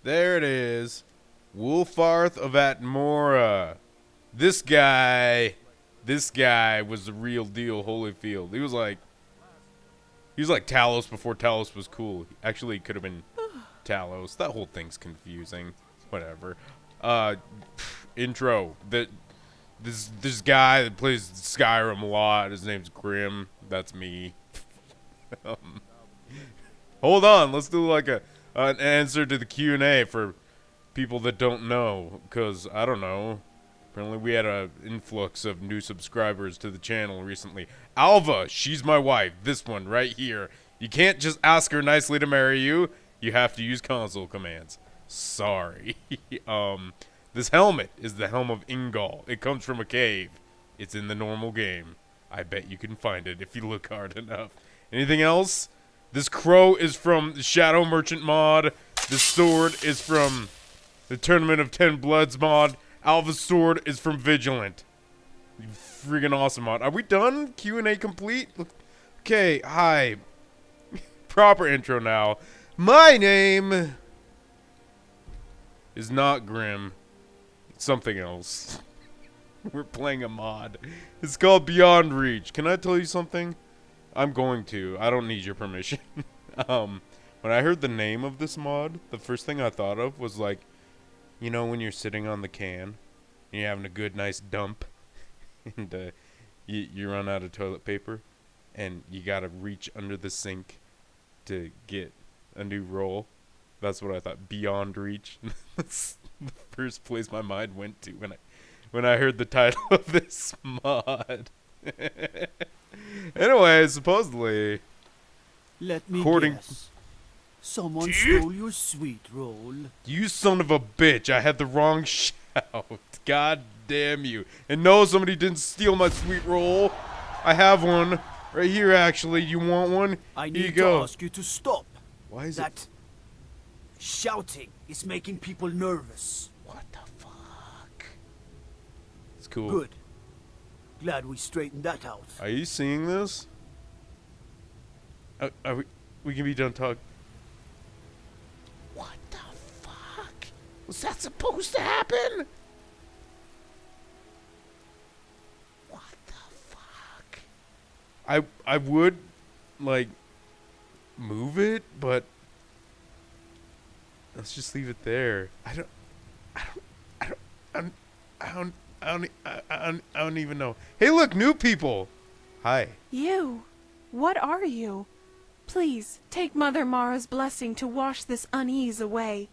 There it is. Wolfarth of Atmora. This guy was the real deal, Holyfield. He was like Talos before Talos was cool. Actually, he could have been Talos. That whole thing's confusing. Whatever. Intro. This guy that plays Skyrim a lot. His name's Grim. That's me. Hold on. Let's do like an answer to the Q&A for people that don't know. Because, I don't know. Apparently we had an influx of new subscribers to the channel recently. Alva, she's my wife. This one right here. You can't just ask her nicely to marry you. You have to use console commands. Sorry. This helmet is the Helm of Ingol. It comes from a cave. It's in the normal game. I bet you can find it if you look hard enough. Anything else? This crow is from the Shadow Merchant mod. This sword is from the Tournament of 10 Bloods mod. Alva's sword is from Vigilant. You freaking awesome mod. Are we done? Q&A complete? Okay, hi. Proper intro now. My name is not Grim. It's something else. We're playing a mod. It's called Beyond Reach. Can I tell you something? I'm going to. I don't need your permission. When I heard the name of this mod, the first thing I thought of was like, you know when you're sitting on the can and you're having a good, nice dump and you run out of toilet paper and you gotta reach under the sink to get a new roll? That's what I thought. Beyond Reach. That's the first place my mind went to when I heard the title of this mod. Anyway, supposedly, Let me according guess. Someone stole your sweet roll. You son of a bitch, I had the wrong shout. God damn you. And no, somebody didn't steal my sweet roll. I have one. Right here, actually. You want one? I Here you need to go. ask you to stop. Why is That shouting is making people nervous. What the fuck? It's cool. Good. Glad we straightened that out. Are you seeing this? We can be done talking. What the fuck? Was that supposed to happen? What the fuck? I would like move it, but let's just leave it there. I don't even know. Hey, look, new people. Hi. You? What are you? Please, take Mother Mara's blessing to wash this unease away.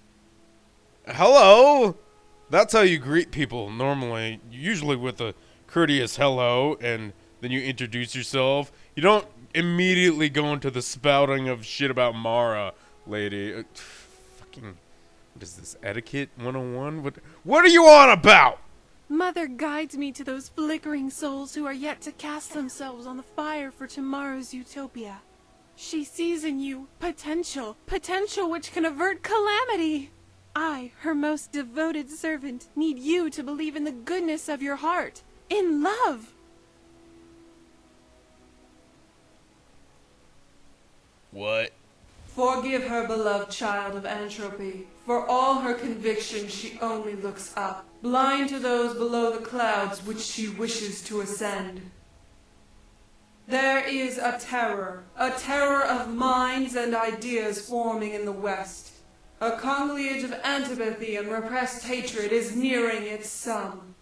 Hello. That's how you greet people normally. Usually with a courteous hello, and then you introduce yourself. You don't immediately go into the spouting of shit about Mara, lady. Fucking, what is this, etiquette 101? What are you on about? Mother guides me to those flickering souls who are yet to cast themselves on the fire for tomorrow's utopia. She sees in you potential which can avert calamity. I, her most devoted servant, need you to believe in the goodness of your heart, in love. What? Forgive her, beloved child of entropy. For all her convictions, she only looks up, blind to those below the clouds which she wishes to ascend. There is a terror of minds and ideas forming in the West. A conciliage of antipathy and repressed hatred is nearing its sum.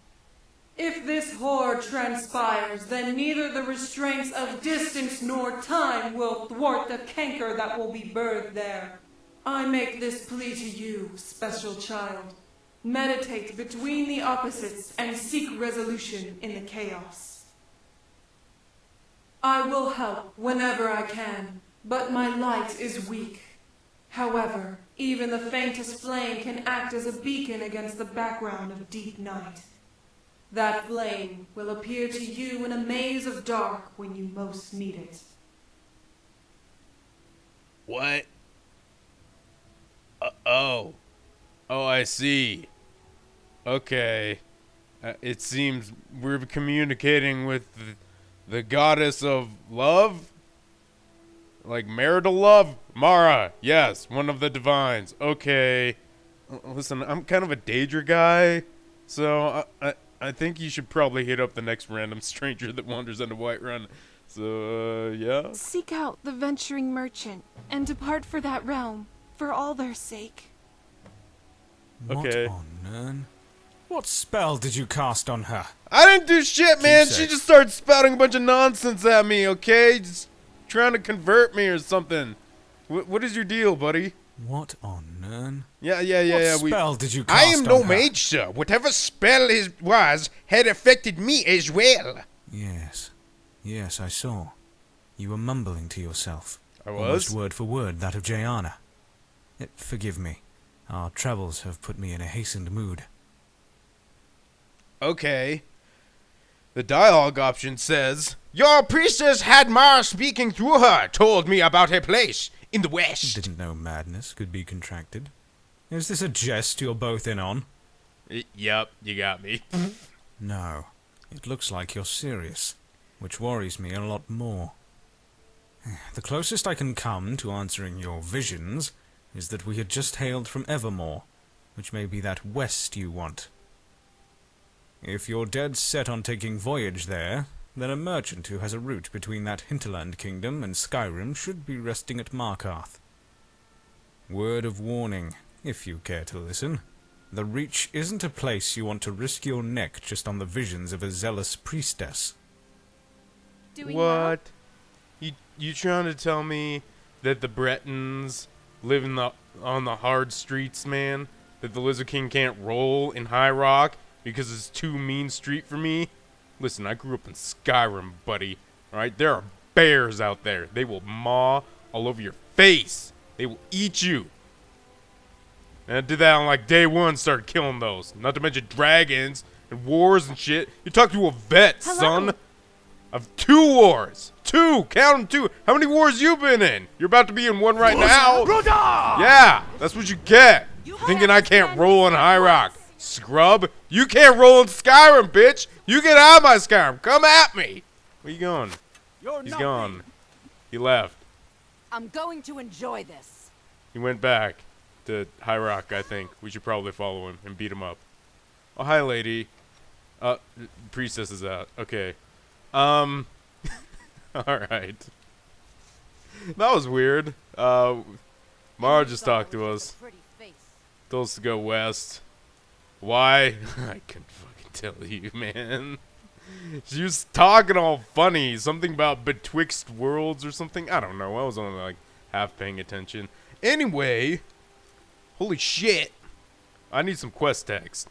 If this horde transpires, then neither the restraints of distance nor time will thwart the canker that will be birthed there. I make this plea to you, special child. Meditate between the opposites and seek resolution in the chaos. I will help whenever I can, but my light is weak. However, even the faintest flame can act as a beacon against the background of deep night. That flame will appear to you in a maze of dark when you most need it. What? Oh, I see. Okay. It seems we're communicating with the goddess of love? Like marital love? Mara, yes, one of the divines. Okay. listen, I'm kind of a Daedra guy, so I think you should probably hit up the next random stranger that wanders into Whiterun. So, yeah? Seek out the venturing merchant, and depart for that realm, for all their sake. Okay. What on Nern? What spell did you cast on her? I didn't do shit, man! Keep She safe. just started spouting a bunch of nonsense at me, okay? Just trying to convert me or something. What is your deal, buddy? What on Nern? Yeah. What spell did you cast I am no on her? mage, sir. Whatever spell it was had affected me as well. Yes, I saw. You were mumbling to yourself. I Almost was? word for word that of Jayana. Forgive me. Our travels have put me in a hastened mood. Okay. The dialogue option says, Your priestess had Mara speaking through her, told me about her place in the west. Didn't know madness could be contracted. Is this a jest you're both in on? Yep, you got me. No. It looks like you're serious, which worries me a lot more. The closest I can come to answering your visions is that we had just hailed from Evermore, which may be that west you want. If you're dead set on taking voyage there, then a merchant who has a route between that hinterland kingdom and Skyrim should be resting at Markarth. Word of warning, if you care to listen. The Reach isn't a place you want to risk your neck just on the visions of a zealous priestess. Doing well? What? You trying to tell me that the Bretons live on the hard streets, man? That the Lizard King can't roll in High Rock because it's too mean street for me? Listen, I grew up in Skyrim, buddy. Alright? There are bears out there. They will maw all over your face. They will eat you. And I did that on like day one, started killing those. Not to mention dragons and wars and shit. You talk to a vet, Hello? son. Of 2 wars. 2! Count them 2. How many wars you been in? You're about to be in one right now. Yeah, that's what you get. Thinking I can't roll in High Rock. Scrub, you can't roll in Skyrim, bitch. You get out of my Skyrim. Come at me. Where you going? He's gone. He left. I'm going to enjoy this. He went back to High Rock, I think. We should probably follow him and beat him up. Oh, hi, lady. Priestess is out. Okay. Alright. That was weird. Mara just talked to us. Pretty face. Told us to go west. Why? I couldn't fucking tell you, man. She was talking all funny. Something about betwixt worlds or something. I don't know. I was only like half paying attention. Anyway. Holy shit. I need some quest text.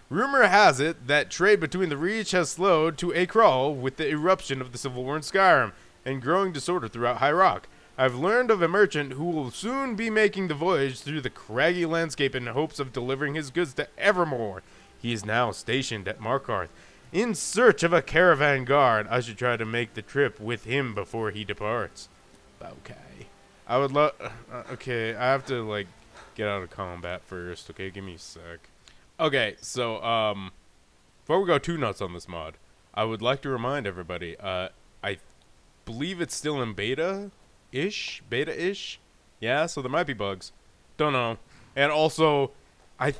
Rumor has it that trade between the Reach has slowed to a crawl with the eruption of the Civil War in Skyrim and growing disorder throughout High Rock. I've learned of a merchant who will soon be making the voyage through the craggy landscape in hopes of delivering his goods to Evermore. He is now stationed at Markarth in search of a caravan guard. I should try to make the trip with him before he departs. Okay. I would love... okay, I have to, like, get out of combat first. Okay, give me a sec. Okay, so, before we go too nuts on this mod, I would like to remind everybody, I believe it's still in beta-ish? Beta-ish? Yeah, so there might be bugs. Don't know. And also, I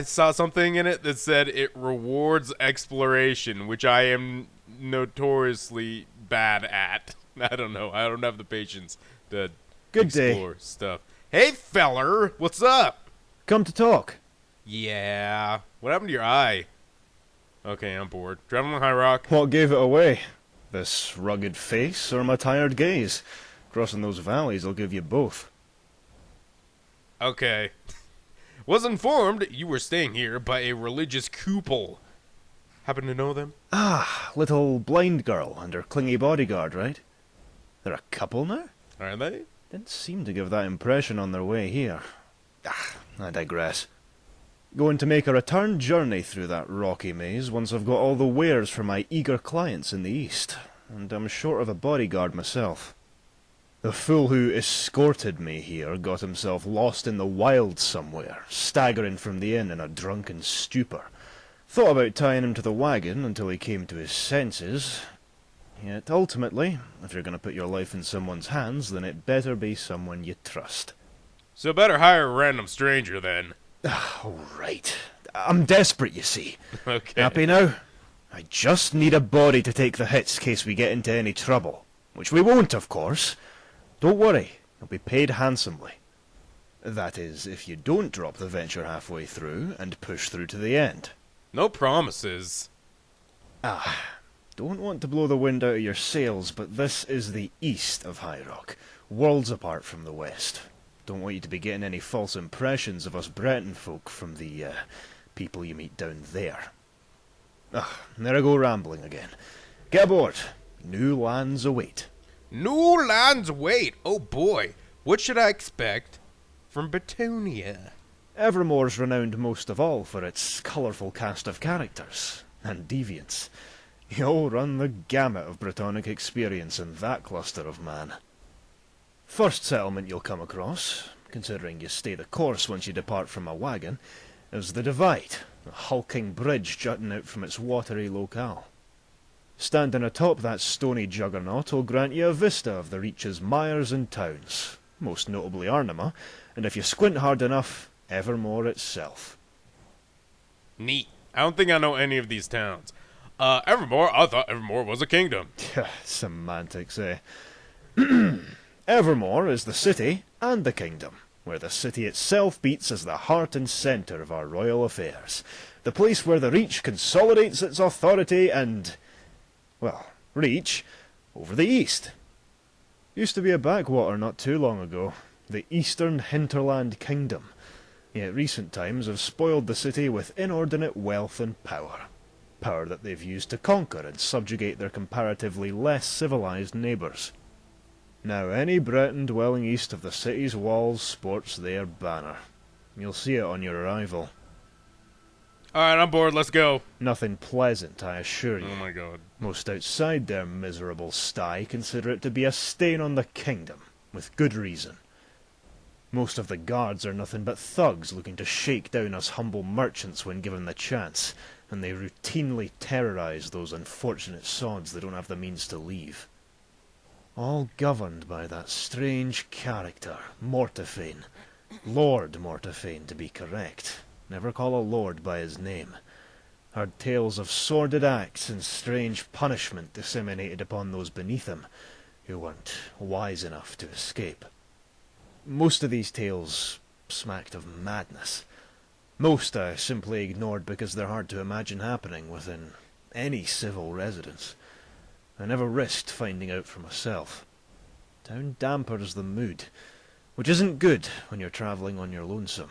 saw something in it that said it rewards exploration, which I am notoriously bad at. I don't know. I don't have the patience to explore stuff. Hey, feller! What's up? Come to talk. Yeah. What happened to your eye? Okay, I'm bored. Traveling High Rock. What gave it away? This rugged face or my tired gaze? Crossing those valleys will give you both. Okay. Was informed you were staying here by a religious couple. Happen to know them? Ah, little blind girl and her clingy bodyguard, right? They're a couple now? Are they? Didn't seem to give that impression on their way here. I digress. Going to make a return journey through that rocky maze once I've got all the wares for my eager clients in the east, and I'm short of a bodyguard myself. The fool who escorted me here got himself lost in the wilds somewhere, staggering from the inn in a drunken stupor. Thought about tying him to the wagon until he came to his senses. Yet ultimately, if you're going to put your life in someone's hands, then it better be someone you trust. So better hire a random stranger then. All right. I'm desperate, you see. Okay. Happy now? I just need a body to take the hits in case we get into any trouble. Which we won't, of course. Don't worry, you'll be paid handsomely. That is, if you don't drop the venture halfway through and push through to the end. No promises. Don't want to blow the wind out of your sails, but this is the east of High Rock, worlds apart from the west. Don't want you to be getting any false impressions of us Breton folk from the, people you meet down there. There I go rambling again. Get aboard. New lands await. New lands wait. Oh boy, what should I expect from Betonia? Evermore's renowned most of all for its colourful cast of characters and deviants. You'll run the gamut of Bretonic experience in that cluster of man. First settlement you'll come across, considering you stay the course once you depart from a wagon, is the Divide, a hulking bridge jutting out from its watery locale. Standing atop that stony juggernaut will grant you a vista of the Reach's mires and towns, most notably Arnima, and if you squint hard enough, Evermore itself. Neat. I don't think I know any of these towns. Evermore? I thought Evermore was a kingdom. Semantics, eh? Evermore is the city and the kingdom, where the city itself beats as the heart and centre of our royal affairs. The place where the Reach consolidates its authority and, well, reach over the east. Used to be a backwater not too long ago, the Eastern Hinterland Kingdom. Yet recent times have spoiled the city with inordinate wealth and power. Power that they've used to conquer and subjugate their comparatively less civilized neighbours. Now any Breton dwelling east of the city's walls sports their banner. You'll see it on your arrival. Alright, I'm bored. Let's go. Nothing pleasant, I assure you. Oh my god. Most outside their miserable sty consider it to be a stain on the kingdom, with good reason. Most of the guards are nothing but thugs looking to shake down us humble merchants when given the chance, and they routinely terrorize those unfortunate sods that don't have the means to leave. All governed by that strange character, Mortefain. Lord Mortefain, to be correct. Never call a lord by his name. Heard tales of sordid acts and strange punishment disseminated upon those beneath him, who weren't wise enough to escape. Most of these tales smacked of madness. Most I simply ignored because they're hard to imagine happening within any civil residence. I never risked finding out for myself. Town dampers the mood, which isn't good when you're travelling on your lonesome.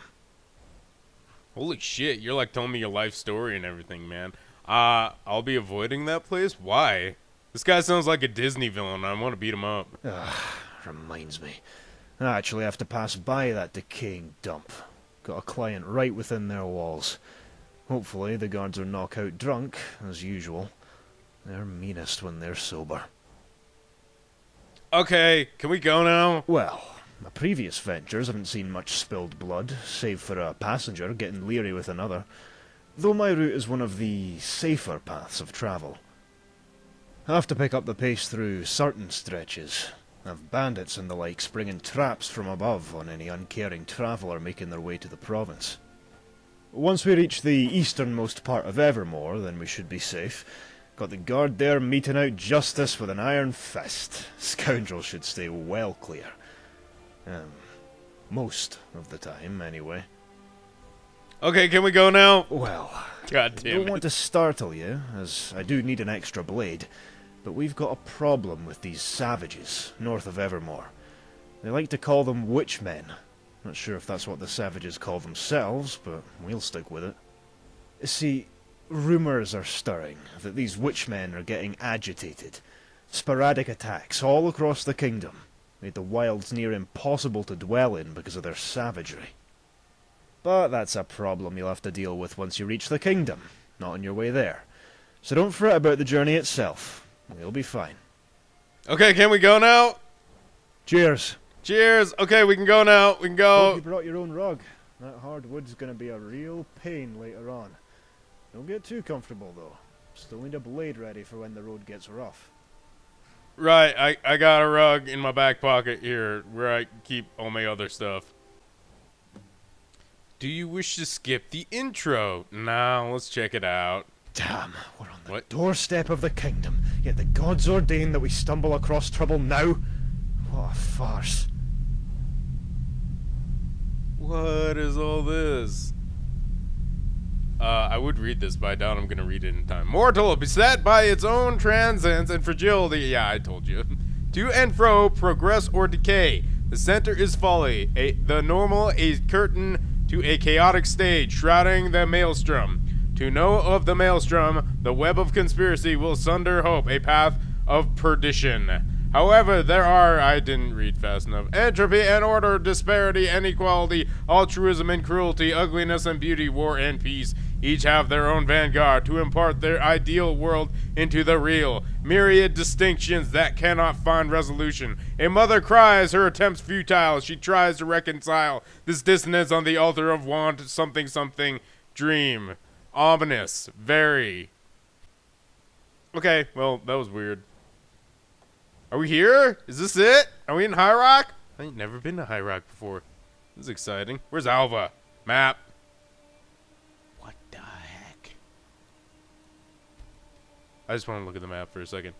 Holy shit, you're like telling me your life story and everything, man. I'll be avoiding that place? Why? This guy sounds like a Disney villain. I want to beat him up. Reminds me. I actually have to pass by that decaying dump. Got a client right within their walls. Hopefully the guards are knockout drunk, as usual. They're meanest when they're sober. Okay, can we go now? Well, my previous ventures haven't seen much spilled blood, save for a passenger getting leery with another, though my route is one of the safer paths of travel. I have to pick up the pace through certain stretches. I've bandits and the like springing traps from above on any uncaring traveller making their way to the province. Once we reach the easternmost part of Evermore, then we should be safe. Got the guard there meting out justice with an iron fist. Scoundrels should stay well clear. Most of the time, anyway. Okay, can we go now? Well, God damn don't it. want to startle you, as I do need an extra blade, but we've got a problem with these savages north of Evermore. They like to call them witchmen. Not sure if that's what the savages call themselves, but we'll stick with it. See, rumours are stirring that these witchmen are getting agitated. Sporadic attacks all across the kingdom. Made the wilds near impossible to dwell in because of their savagery. But that's a problem you'll have to deal with once you reach the kingdom, not on your way there. So don't fret about the journey itself. We'll be fine. Okay, can we go now? Cheers. Cheers. Okay, we can go now. We can Hope you go. brought your own rug. That hardwood's gonna be a real pain later on. Don't get too comfortable though. Still need a blade ready for when the road gets rough. Right, I got a rug in my back pocket here where I keep all my other stuff. Do you wish to skip the intro? Nah, let's check it out. Damn, we're on the What? doorstep of the kingdom, yet the gods ordain that we stumble across trouble now? What a farce. What is all this? I would read this, but I doubt I'm gonna read it in time. Mortal, beset by its own transience and fragility. Yeah, I told you. To and fro, progress or decay. The center is folly. The normal, a curtain to a chaotic stage, shrouding the maelstrom. To know of the maelstrom, the web of conspiracy will sunder hope, a path of perdition. However, there are, I didn't read fast enough, entropy and order, disparity and equality, altruism and cruelty, ugliness and beauty, war and peace. Each have their own vanguard to impart their ideal world into the real. Myriad distinctions that cannot find resolution. A mother cries, her attempts futile. She tries to reconcile this dissonance on the altar of want, something, something, dream. Ominous. Very. Okay, well, that was weird. Are we here? Is this it? Are we in High Rock? I ain't never been to High Rock before. This is exciting. Where's Alva? Map. What the heck? I just want to look at the map for a second.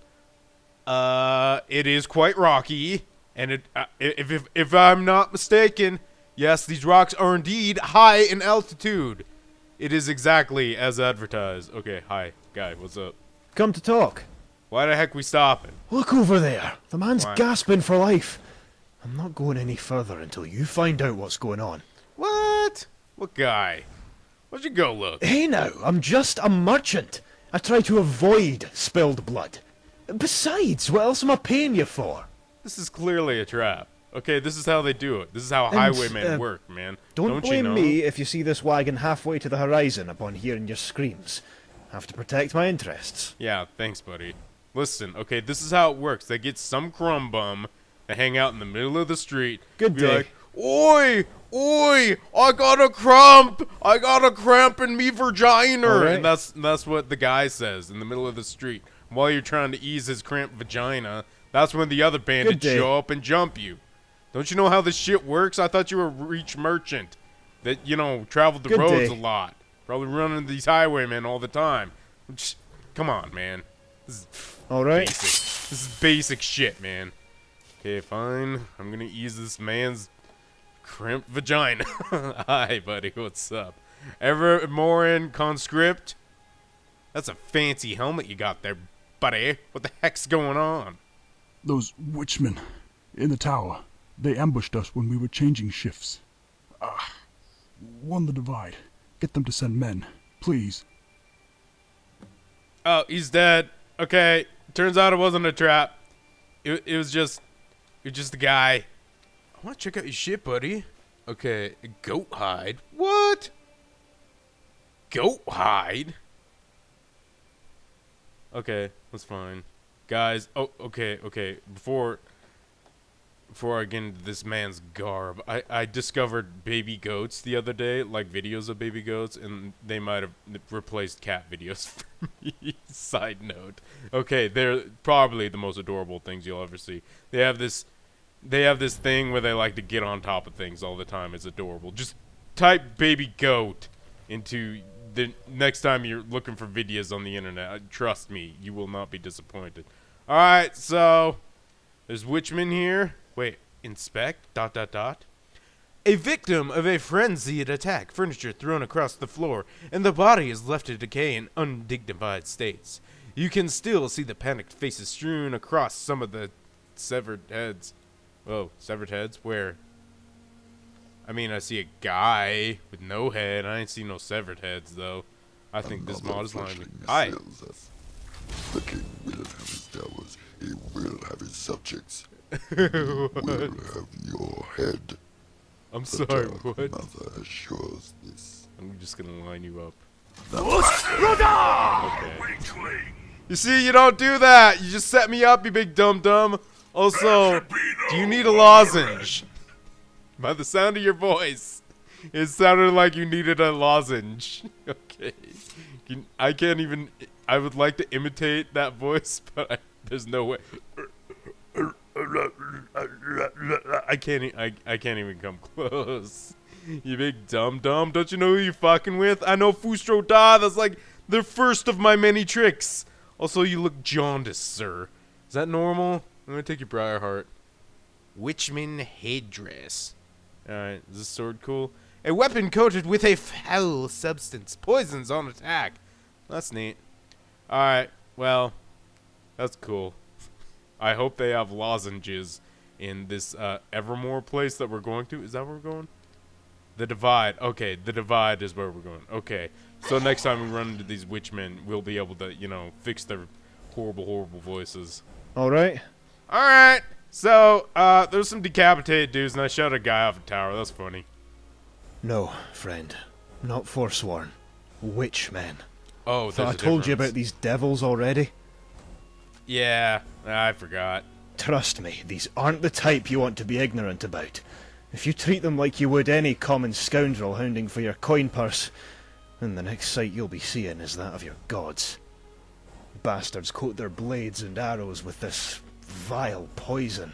It is quite rocky, and it, if I'm not mistaken, yes, these rocks are indeed high in altitude. It is exactly as advertised. Okay, hi, guy, what's up? Come to talk. Why the heck we stopping? Look over there. The man's Why? gasping for life. I'm not going any further until you find out what's going on. What? What guy? Why'd you go look? Hey now, I'm just a merchant. I try to avoid spilled blood. Besides, what else am I paying you for? This is clearly a trap. Okay, this is how they do it. This is how And, highwaymen work, man. Don't you blame know? me if you see this wagon halfway to the horizon upon hearing your screams. Have to protect my interests. Yeah, thanks, buddy. Listen, okay, this is how it works. They get some crumb bum to hang out in the middle of the street. Good be day. like, oi, oi, I got a cramp in me vagina. All right. And that's what the guy says in the middle of the street. While you're trying to ease his cramped vagina, that's when the other bandits day. show up and jump you. Don't you know how this shit works? I thought you were a rich merchant that, you know, traveled the Good roads day. a lot. Probably running these highwaymen all the time. Just, come on, man. This is All right. basic. This is basic shit, man. Okay, fine. I'm gonna ease this man's crimped vagina. Hi, buddy. What's up? Evermorean conscript? That's a fancy helmet you got there, buddy. What the heck's going on? Those witchmen in the tower. They ambushed us when we were changing shifts. Won the divide. Get them to send men, please. Oh, he's dead. Okay. Turns out it wasn't a trap. It was just a guy. I want to check out your shit, buddy. Okay, goat hide. What? Goat hide? Okay, that's fine. Guys, oh, okay. Before I get into this man's garb, I discovered baby goats the other day, like videos of baby goats, and they might have replaced cat videos for me. Side note. Okay, they're probably the most adorable things you'll ever see. They have this thing where they like to get on top of things all the time. It's adorable. Just type baby goat into the next time you're looking for videos on the internet. Trust me, you will not be disappointed. All right, so there's witchmen here. Wait, inspect, ... A victim of a frenzied attack, furniture thrown across the floor, and the body is left to decay in undignified states. You can still see the panicked faces strewn across some of the severed heads. Whoa, severed heads? Where? I mean, I see a guy with no head. I ain't see no severed heads, though. I think this mod is lying. Hi. The king will have his towers. He will have his subjects. Will have your head. I'm The sorry, Dark what? Mother assures this. I'm just gonna line you up. Okay. You see, you don't do that. You just set me up, you big dum-dum. Also, do you need a lozenge? By the sound of your voice, it sounded like you needed a lozenge. Okay. I can't even... I would like to imitate that voice, but there's no way. I can't even come close. You big dum-dum. Don't you know who you're fucking with? I know Fustro Da. That's like the first of my many tricks. Also, you look jaundiced, sir. Is that normal? I'm gonna take your Briarheart. Witchman headdress. Alright, is this sword cool? A weapon coated with a foul substance. Poisons on attack. That's neat. Alright, well, that's cool. I hope they have lozenges in this Evermore place that we're going to. Is that where we're going? The Divide. Okay, the Divide is where we're going. Okay, so next time we run into these witchmen, we'll be able to, you know, fix their horrible, horrible voices. Alright? Alright, so, there's some decapitated dudes, and I shot a guy off a tower. That's funny. No, friend. Not forsworn. Witchmen. Oh, Thought I there's a told you difference. about these devils already? Yeah, I forgot. Trust me, these aren't the type you want to be ignorant about. If you treat them like you would any common scoundrel hounding for your coin purse, then the next sight you'll be seeing is that of your gods. Bastards coat their blades and arrows with this vile poison.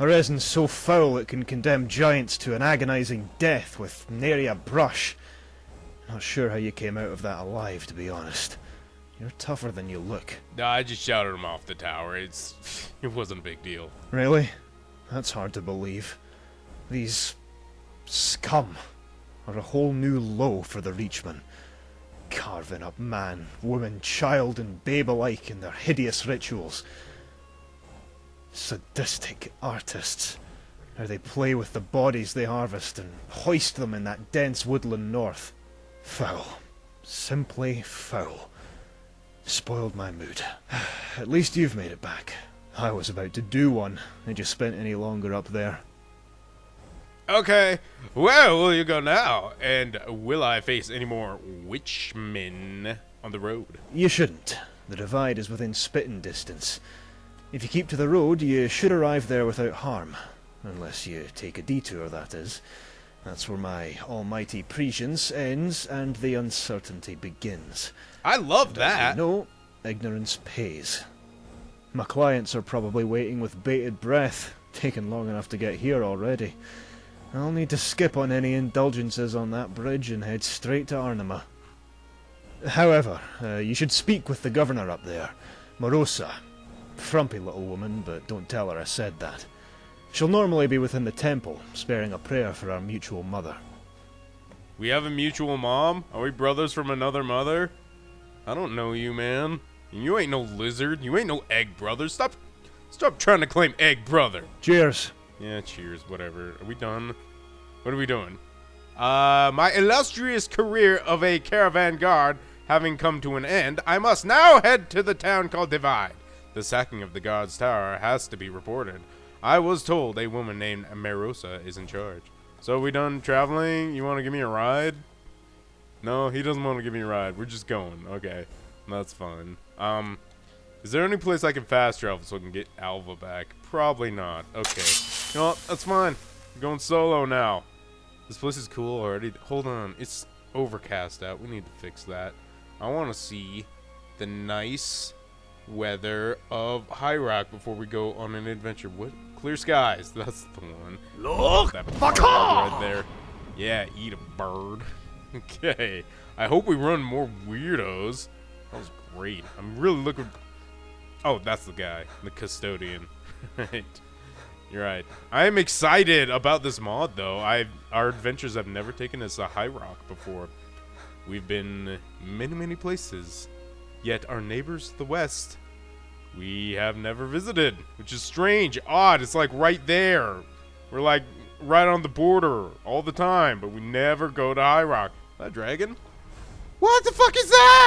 A resin so foul it can condemn giants to an agonizing death with nary a brush. Not sure how you came out of that alive, to be honest. You're tougher than you look. Nah, I just shouted him off the tower. It wasn't a big deal. Really? That's hard to believe. These scum are a whole new low for the Reachmen. Carving up man, woman, child, and babe alike in their hideous rituals. Sadistic artists. How they play with the bodies they harvest and hoist them in that dense woodland north. Foul. Simply foul. Spoiled my mood. At least you've made it back. I was about to do one. Had you spent any longer up there? Okay, where will you go now? And will I face any more witchmen on the road? You shouldn't. The Divide is within spitting distance. If you keep to the road, you should arrive there without harm. Unless you take a detour, that is. That's where my almighty prescience ends and the uncertainty begins. I love that. No, ignorance pays. My clients are probably waiting with bated breath, taken long enough to get here already. I'll need to skip on any indulgences on that bridge and head straight to Arnima. However, you should speak with the governor up there, Morosa. Frumpy little woman, but don't tell her I said that. She'll normally be within the temple, sparing a prayer for our mutual mother. We have a mutual mom? Are we brothers from another mother? I don't know you, man. And you ain't no lizard. You ain't no egg brother. Stop trying to claim egg brother. Cheers. Yeah, cheers, whatever. Are we done? What are we doing? My illustrious career of a caravan guard having come to an end, I must now head to the town called Divide. The sacking of the guard's tower has to be reported. I was told a woman named Merosa is in charge. So are we done traveling? You want to give me a ride? No, he doesn't want to give me a ride. We're just going. Okay, that's fine. Is there any place I can fast travel so I can get Alva back? Probably not. Okay. You know what? That's fine. I'm going solo now. This place is cool already. Hold on. It's overcast out. We need to fix that. I want to see the nice weather of High Rock before we go on an adventure. What? Clear skies. That's the one. Look! That bird right there. Yeah, eat a bird. Okay. I hope we run more weirdos. That was great. I'm really looking... Oh, that's the guy. The custodian. Right. You're right. I am excited about this mod, though. Our adventures have never taken us to High Rock before. We've been many, many places. Yet our neighbors to the west, we have never visited, which is strange, odd. It's like right there. We're like right on the border all the time, but we never go to High Rock. Is that a dragon? What the fuck is that?